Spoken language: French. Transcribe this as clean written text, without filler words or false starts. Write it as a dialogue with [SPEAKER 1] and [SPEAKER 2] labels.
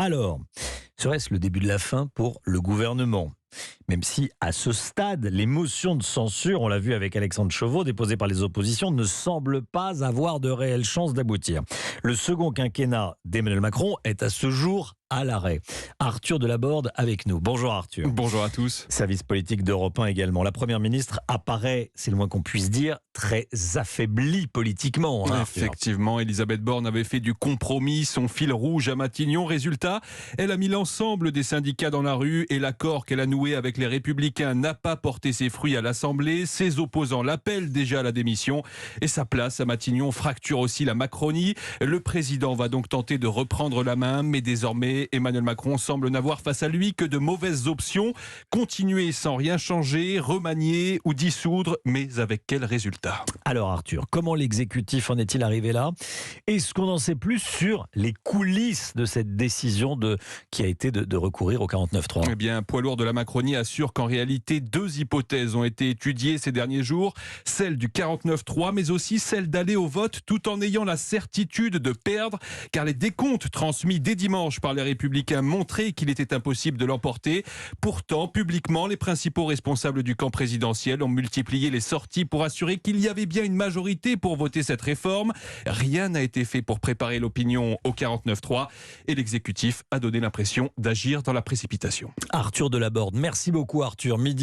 [SPEAKER 1] Alors, serait-ce le début de la fin pour le gouvernement ? Même si, à ce stade, les motions de censure, on l'a vu avec Alexandre Chauveau, déposées par les oppositions, ne semblent pas avoir de réelles chances d'aboutir. Le second quinquennat d'Emmanuel Macron est à ce jour à l'arrêt. Arthur Delaborde avec nous. Bonjour Arthur.
[SPEAKER 2] Bonjour à tous.
[SPEAKER 1] Service politique d'Europe 1 également. La Première ministre apparaît, c'est le moins qu'on puisse dire, très affaiblie politiquement.
[SPEAKER 2] Effectivement, Elisabeth Borne avait fait du compromis son fil rouge à Matignon. Résultat, elle a mis l'ensemble des syndicats dans la rue et l'accord qu'elle a noué avec les Républicains n'a pas porté ses fruits à l'Assemblée. Ses opposants l'appellent déjà à la démission et sa place à Matignon fracture aussi la Macronie. Le président va donc tenter de reprendre la main, mais désormais Emmanuel Macron semble n'avoir face à lui que de mauvaises options. Continuer sans rien changer, remanier ou dissoudre, mais avec quel résultat ?
[SPEAKER 1] Alors Arthur, comment l'exécutif en est-il arrivé là ? Est-ce qu'on en sait plus sur les coulisses de cette décision qui a été de recourir au 49.3 ?
[SPEAKER 2] Eh bien, poids lourd de la Macronie assure qu'en réalité, deux hypothèses ont été étudiées ces derniers jours. Celle du 49.3, mais aussi celle d'aller au vote tout en ayant la certitude de perdre, car les décomptes transmis dès dimanche par les Républicains montraient qu'il était impossible de l'emporter. Pourtant, publiquement, les principaux responsables du camp présidentiel ont multiplié les sorties pour assurer qu'il y avait bien une majorité pour voter cette réforme. Rien n'a été fait pour préparer l'opinion au 49.3 et l'exécutif a donné l'impression d'agir dans la précipitation.
[SPEAKER 1] Arthur Delaborde, merci beaucoup Arthur. Midi.